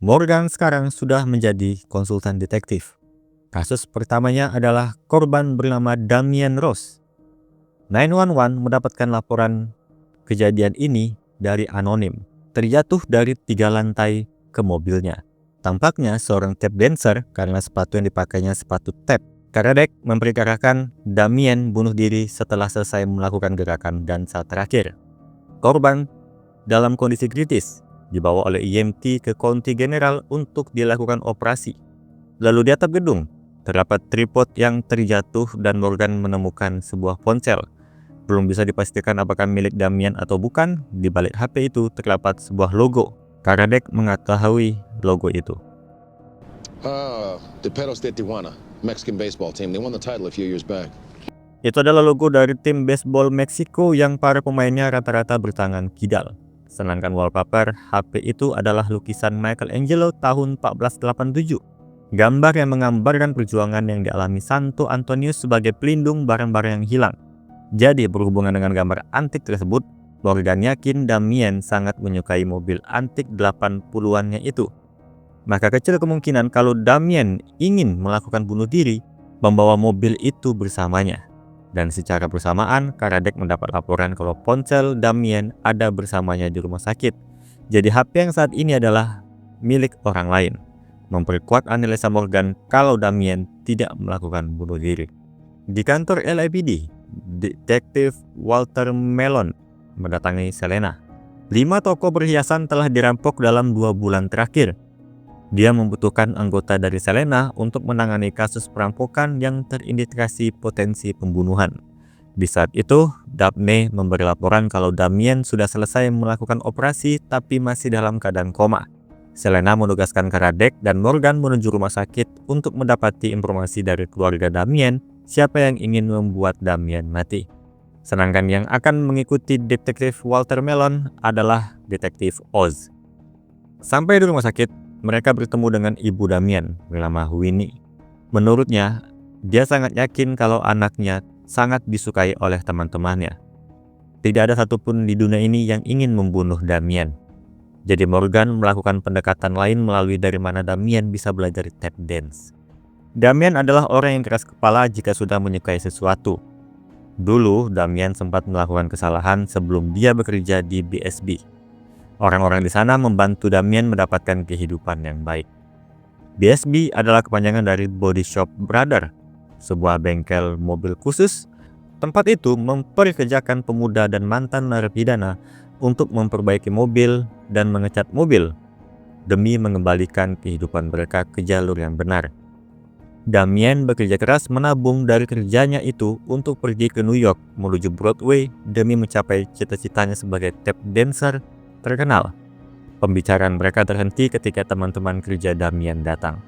Morgan sekarang sudah menjadi konsultan detektif. Kasus pertamanya adalah korban bernama Damien Rose. 911 mendapatkan laporan kejadian ini dari anonim, terjatuh dari 3 lantai ke mobilnya. Tampaknya seorang tap dancer karena sepatu yang dipakainya sepatu tap. Karadec memperkirakan Damien bunuh diri setelah selesai melakukan gerakan dansa terakhir. Korban dalam kondisi kritis dibawa oleh EMT ke County General untuk dilakukan operasi. Lalu di atap gedung terdapat tripod yang terjatuh dan Morgan menemukan sebuah ponsel. Belum bisa dipastikan apakah milik Damien atau bukan. Di balik HP itu terdapat sebuah logo. Karadec mengetahui logo itu. The Perros de Tijuana, Mexican baseball team. They won the title a few years back. Itu adalah logo dari tim baseball Meksiko yang para pemainnya rata-rata bertangan kidal. Sedangkan wallpaper HP itu adalah lukisan Michelangelo tahun 1487. Gambar yang menggambarkan perjuangan yang dialami Santo Antonius sebagai pelindung barang-barang yang hilang. Jadi berhubungan dengan gambar antik tersebut, Morgan yakin Damien sangat menyukai mobil antik 80-annya itu. Maka kecil kemungkinan kalau Damien ingin melakukan bunuh diri, membawa mobil itu bersamanya. Dan secara bersamaan, Karadec mendapat laporan kalau ponsel Damien ada bersamanya di rumah sakit. Jadi HP yang saat ini adalah milik orang lain. Memperkuat analisa Morgan kalau Damien tidak melakukan bunuh diri. Di kantor LAPD, Detektif Walter Mellon mendatangi Selena. 5 toko perhiasan telah dirampok dalam 2 bulan terakhir. Dia membutuhkan anggota dari Selena untuk menangani kasus perampokan yang terindikasi potensi pembunuhan. Di saat itu, Daphne memberi laporan kalau Damien sudah selesai melakukan operasi tapi masih dalam keadaan koma. Selena menugaskan Karadec dan Morgan menuju rumah sakit untuk mendapati informasi dari keluarga Damien siapa yang ingin membuat Damien mati. Sedangkan yang akan mengikuti Detektif Walter Mellon adalah Detektif Oz. Sampai di rumah sakit, mereka bertemu dengan ibu Damien bernama Winnie. Menurutnya, dia sangat yakin kalau anaknya sangat disukai oleh teman-temannya. Tidak ada satupun di dunia ini yang ingin membunuh Damien. Jadi Morgan melakukan pendekatan lain melalui dari mana Damien bisa belajar tap dance. Damien adalah orang yang keras kepala jika sudah menyukai sesuatu. Dulu, Damien sempat melakukan kesalahan sebelum dia bekerja di BSB. Orang-orang di sana membantu Damien mendapatkan kehidupan yang baik. BSB adalah kepanjangan dari Body Shop Brother, sebuah bengkel mobil khusus. Tempat itu memperkerjakan pemuda dan mantan narapidana untuk memperbaiki mobil dan mengecat mobil demi mengembalikan kehidupan mereka ke jalur yang benar. Damien bekerja keras menabung dari kerjanya itu untuk pergi ke New York menuju Broadway demi mencapai cita-citanya sebagai tap dancer terkenal. Pembicaraan mereka terhenti ketika teman-teman kerja Damien datang.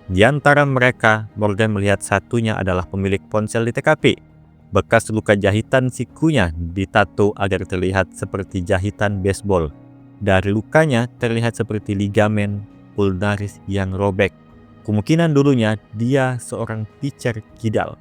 Di antara mereka, Morgan melihat satunya adalah pemilik ponsel di TKP. Bekas luka jahitan sikunya ditato agar terlihat seperti jahitan baseball. Dari lukanya terlihat seperti ligamen ulnaris yang robek. Kemungkinan dulunya dia seorang pitcher kidal.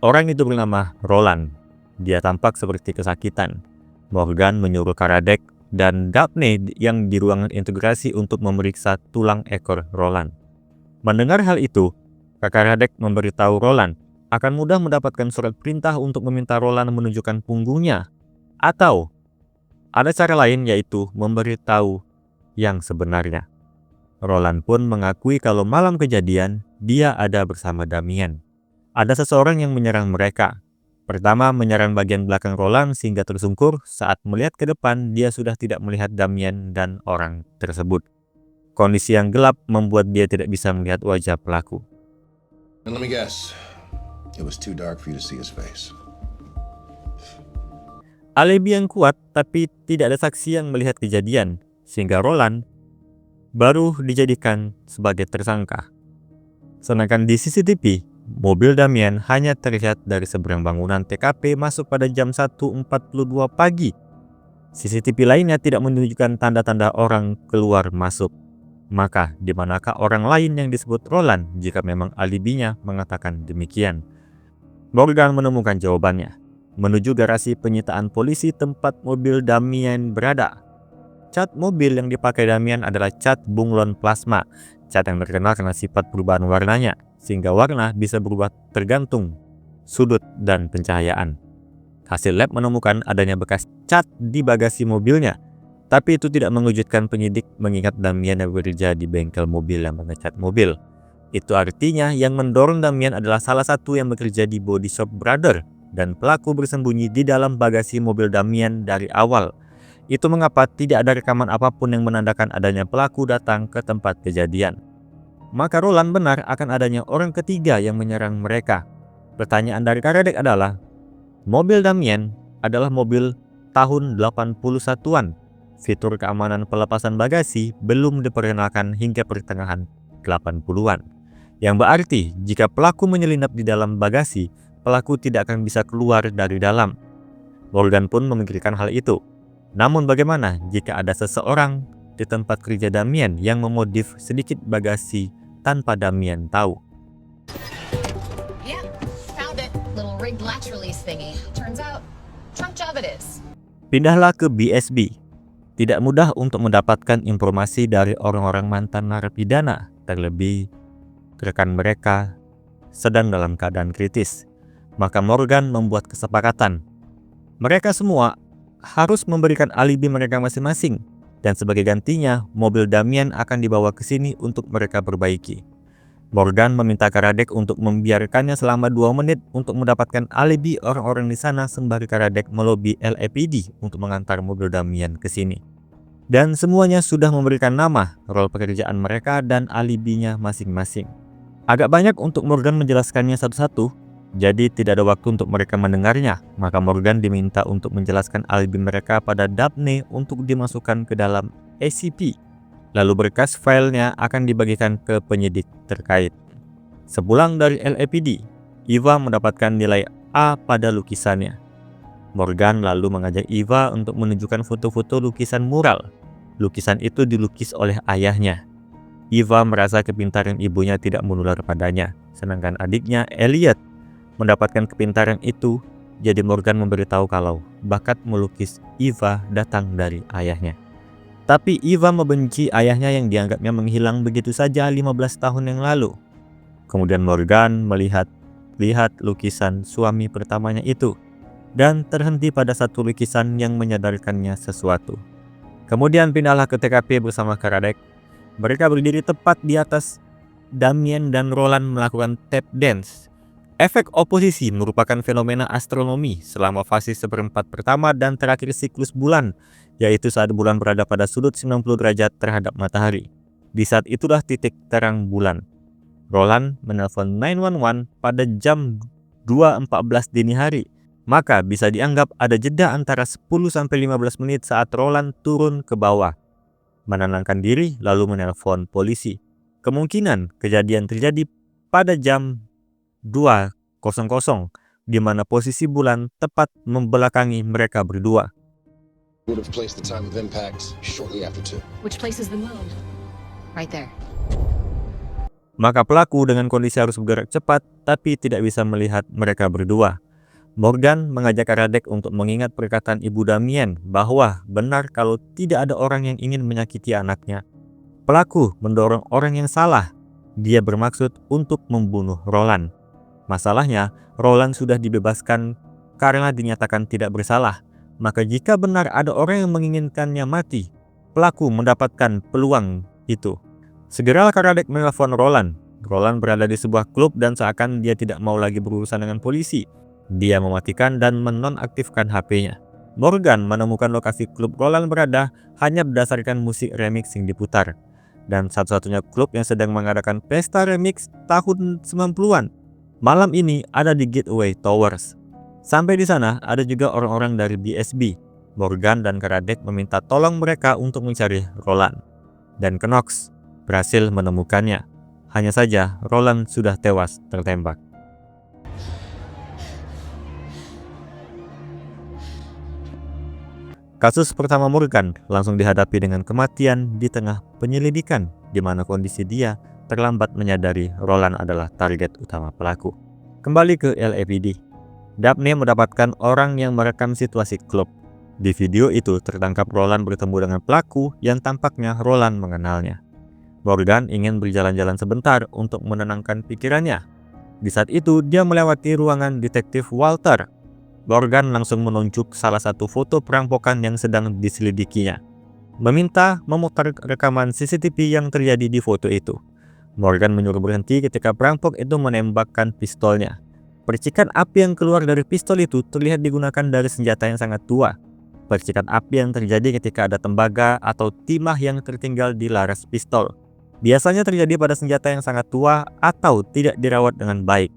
Orang itu bernama Roland. Dia tampak seperti kesakitan. Morgan menyuruh Karadec dan Daphne yang di ruangan integrasi untuk memeriksa tulang ekor Roland. Mendengar hal itu, Karadec memberitahu Roland akan mudah mendapatkan surat perintah untuk meminta Roland menunjukkan punggungnya. Atau ada cara lain, yaitu memberitahu yang sebenarnya. Roland pun mengakui kalau malam kejadian dia ada bersama Damien. Ada seseorang yang menyerang mereka. Pertama menyerang bagian belakang Roland sehingga tersungkur. Saat melihat ke depan, dia sudah tidak melihat Damien dan orang tersebut. Kondisi yang gelap membuat dia tidak bisa melihat wajah pelaku. And let me guess, it was too dark for you to see his face. Alibi yang kuat, tapi tidak ada saksi yang melihat kejadian, sehingga Roland baru dijadikan sebagai tersangka. Sedangkan di CCTV, mobil Damien hanya terlihat dari seberang bangunan TKP masuk pada jam 1.42 pagi. CCTV lainnya tidak menunjukkan tanda-tanda orang keluar masuk. Maka di manakah orang lain yang disebut Roland jika memang alibinya mengatakan demikian? Morgan menemukan jawabannya. Menuju garasi penyitaan polisi tempat mobil Damien berada. cat mobil yang dipakai Damian adalah cat bunglon plasma, cat yang terkenal karena sifat perubahan warnanya, sehingga warna bisa berubah tergantung sudut dan pencahayaan. Hasil lab menemukan adanya bekas cat di bagasi mobilnya, tapi itu tidak mengejutkan penyidik mengingat Damian yang bekerja di bengkel mobil yang mengecat mobil. Itu artinya yang mendorong Damian adalah salah satu yang bekerja di body shop Brother, dan pelaku bersembunyi di dalam bagasi mobil Damian dari awal. Itu mengapa tidak ada rekaman apapun yang menandakan adanya pelaku datang ke tempat kejadian. Maka Roland benar akan adanya orang ketiga yang menyerang mereka. Pertanyaan dari Karadec adalah, mobil Damian adalah mobil tahun 81-an. Fitur keamanan pelepasan bagasi belum diperkenalkan hingga pertengahan 80-an. Yang berarti jika pelaku menyelinap di dalam bagasi, pelaku tidak akan bisa keluar dari dalam. Morgan pun memikirkan hal itu. Namun bagaimana jika ada seseorang di tempat kerja Damian yang memodif sedikit bagasi tanpa Damian tahu? Yeah, found it. Little rigged latch release thingy. Turns out, trunk job it is. Pindahlah ke BSB. Tidak mudah untuk mendapatkan informasi dari orang-orang mantan narapidana, terlebih rekan mereka sedang dalam keadaan kritis. Maka Morgan membuat kesepakatan. Mereka semua harus memberikan alibi mereka masing-masing, dan sebagai gantinya, mobil Damian akan dibawa ke sini untuk mereka perbaiki. Morgan meminta Karadec untuk membiarkannya selama 2 menit untuk mendapatkan alibi orang-orang di sana sembari Karadec melobi LAPD untuk mengantar mobil Damian ke sini. Dan semuanya sudah memberikan nama, role pekerjaan mereka, dan alibinya masing-masing. Agak banyak untuk Morgan menjelaskannya satu-satu, jadi tidak ada waktu untuk mereka mendengarnya. Maka Morgan diminta untuk menjelaskan alibi mereka pada Dabney untuk dimasukkan ke dalam ACP. Lalu berkas filenya akan dibagikan ke penyidik terkait. Sepulang dari LAPD, Eva mendapatkan nilai A pada lukisannya. Morgan lalu mengajak Eva untuk menunjukkan foto-foto lukisan mural. Lukisan itu dilukis oleh ayahnya. Eva merasa kepintaran ibunya tidak menular padanya, sedangkan adiknya Elliot mendapatkan kepintaran itu. Jadi Morgan memberitahu kalau bakat melukis Eva datang dari ayahnya. Tapi Eva membenci ayahnya yang dianggapnya menghilang begitu saja 15 tahun yang lalu. Kemudian Morgan melihat lukisan suami pertamanya itu, dan terhenti pada satu lukisan yang menyadarkannya sesuatu. Kemudian pindahlah ke TKP bersama Karadec. Mereka berdiri tepat di atas Damian dan Roland melakukan tap dance. Efek oposisi merupakan fenomena astronomi selama fase seperempat pertama dan terakhir siklus bulan, yaitu saat bulan berada pada sudut 90 derajat terhadap matahari. Di saat itulah titik terang bulan. Roland menelpon 911 pada jam 2.14 dini hari. Maka bisa dianggap ada jeda antara 10-15 menit saat Roland turun ke bawah, menenangkan diri lalu menelpon polisi. Kemungkinan kejadian terjadi pada jam 2.00, di mana posisi bulan tepat membelakangi mereka berdua. Would have placed the time of impact shortly after 2. Which place is the moon? Right there. Maka pelaku dengan kondisi harus bergerak cepat, tapi tidak bisa melihat mereka berdua. Morgan mengajak Karadec untuk mengingat perkataan Ibu Damian bahwa benar kalau tidak ada orang yang ingin menyakiti anaknya. Pelaku mendorong orang yang salah. Dia bermaksud untuk membunuh Roland. Masalahnya, Roland sudah dibebaskan karena dinyatakan tidak bersalah. Maka jika benar ada orang yang menginginkannya mati, pelaku mendapatkan peluang itu. Segera Karadec menelpon Roland. Roland berada di sebuah klub dan seakan dia tidak mau lagi berurusan dengan polisi. Dia mematikan dan menonaktifkan HP-nya. Morgan menemukan lokasi klub Roland berada hanya berdasarkan musik remix yang diputar. Dan satu-satunya klub yang sedang mengadakan pesta remix tahun 90-an. Malam ini ada di Gateway Towers. Sampai di sana ada juga orang-orang dari BSB. Morgan dan Karadec meminta tolong mereka untuk mencari Roland. Dan Knox berhasil menemukannya. Hanya saja Roland sudah tewas tertembak. Kasus pertama Morgan langsung dihadapi dengan kematian di tengah penyelidikan, di mana kondisi dia terlambat menyadari Roland adalah target utama pelaku. Kembali ke LAPD. Dabney mendapatkan orang yang merekam situasi klub. Di video itu tertangkap Roland bertemu dengan pelaku yang tampaknya Roland mengenalnya. Morgan ingin berjalan-jalan sebentar untuk menenangkan pikirannya. Di saat itu dia melewati ruangan detektif Walter. Morgan langsung menunjuk salah satu foto perampokan yang sedang diselidikinya, meminta memutar rekaman CCTV yang terjadi di foto itu. Morgan menyuruh berhenti ketika perampok itu menembakkan pistolnya. Percikan api yang keluar dari pistol itu terlihat digunakan dari senjata yang sangat tua. Percikan api yang terjadi ketika ada tembaga atau timah yang tertinggal di laras pistol. Biasanya terjadi pada senjata yang sangat tua atau tidak dirawat dengan baik.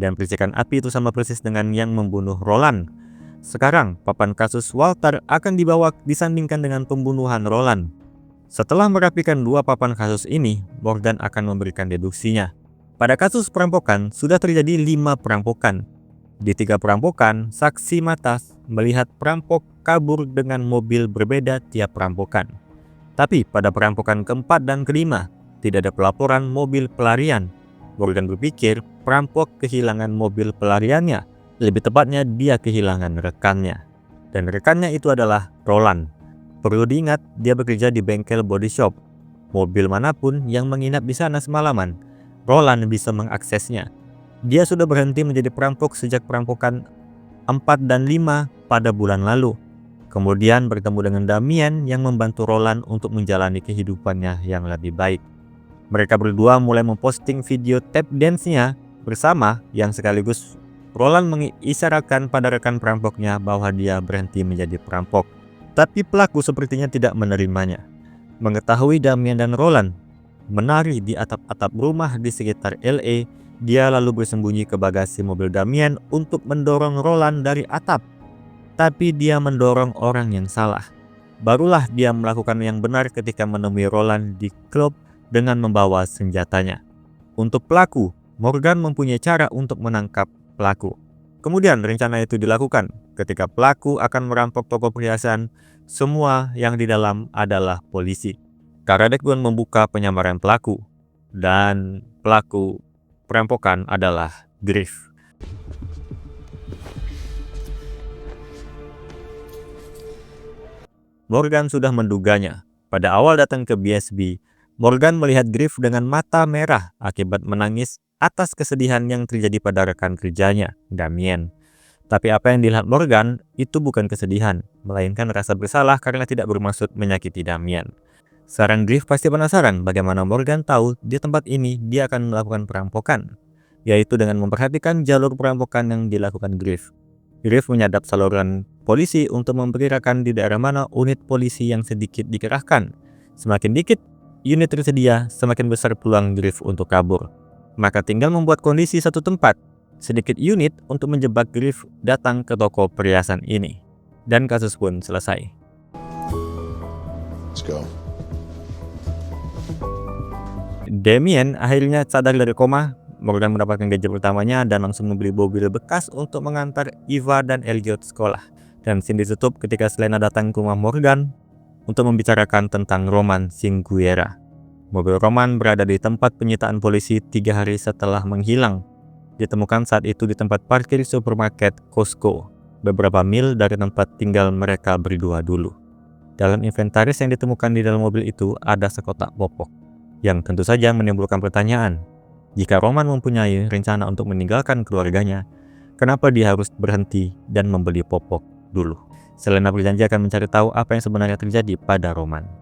Dan percikan api itu sama persis dengan yang membunuh Roland. Sekarang, papan kasus Walter akan dibawa disandingkan dengan pembunuhan Roland. Setelah merapikan dua papan kasus ini, Morgan akan memberikan deduksinya. Pada kasus perampokan, sudah terjadi 5 perampokan. Di 3 perampokan, saksi mata melihat perampok kabur dengan mobil berbeda tiap perampokan. Tapi pada perampokan keempat dan kelima, tidak ada pelaporan mobil pelarian. Morgan berpikir perampok kehilangan mobil pelariannya. Lebih tepatnya dia kehilangan rekannya. Dan rekannya itu adalah Roland. Perlu diingat, dia bekerja di bengkel body shop. Mobil manapun yang menginap di sana semalaman, Roland bisa mengaksesnya. Dia sudah berhenti menjadi perampok sejak perampokan 4 dan 5 pada bulan lalu. Kemudian bertemu dengan Damian yang membantu Roland untuk menjalani kehidupannya yang lebih baik. Mereka berdua mulai memposting video tap dance-nya bersama yang sekaligus Roland mengisyaratkan pada rekan perampoknya bahwa dia berhenti menjadi perampok. Tapi pelaku sepertinya tidak menerimanya. Mengetahui Damian dan Roland menari di atap-atap rumah di sekitar LA, dia lalu bersembunyi ke bagasi mobil Damian untuk mendorong Roland dari atap. Tapi dia mendorong orang yang salah. Barulah dia melakukan yang benar ketika menemui Roland di klub dengan membawa senjatanya. Untuk pelaku, Morgan mempunyai cara untuk menangkap pelaku. Kemudian rencana itu dilakukan. Ketika pelaku akan merampok toko perhiasan, semua yang di dalam adalah polisi. Karadec pun membuka penyamaran pelaku, dan pelaku perampokan adalah Griff. Morgan sudah menduganya. Pada awal datang ke BSB, Morgan melihat Griff dengan mata merah akibat menangis atas kesedihan yang terjadi pada rekan kerjanya, Damian. Tapi apa yang dilihat Morgan itu bukan kesedihan, melainkan rasa bersalah karena tidak bermaksud menyakiti Damian. Seorang Griff pasti penasaran bagaimana Morgan tahu di tempat ini dia akan melakukan perampokan, yaitu dengan memperhatikan jalur perampokan yang dilakukan Griff. Griff menyadap saluran polisi untuk memperkirakan di daerah mana unit polisi yang sedikit dikerahkan. Semakin dikit unit tersedia, semakin besar peluang Griff untuk kabur. Maka tinggal membuat kondisi satu tempat, sedikit unit untuk menjebak Griff datang ke toko perhiasan ini. Dan kasus pun selesai. Let's go. Damian akhirnya sadar dari koma. Morgan mendapatkan gadget pertamanya dan langsung membeli mobil bekas untuk mengantar Eva dan Elliot sekolah. Dan scene ditutup ketika Selena datang ke rumah Morgan untuk membicarakan tentang Roman Singuera. Mobil Roman berada di tempat penyitaan polisi 3 hari setelah menghilang. Ditemukan saat itu di tempat parkir supermarket Costco, beberapa mil dari tempat tinggal mereka berdua dulu. Dalam inventaris yang ditemukan di dalam mobil itu ada sekotak popok, yang tentu saja menimbulkan pertanyaan. Jika Roman mempunyai rencana untuk meninggalkan keluarganya, kenapa dia harus berhenti dan membeli popok dulu? Selena berjanji akan mencari tahu apa yang sebenarnya terjadi pada Roman.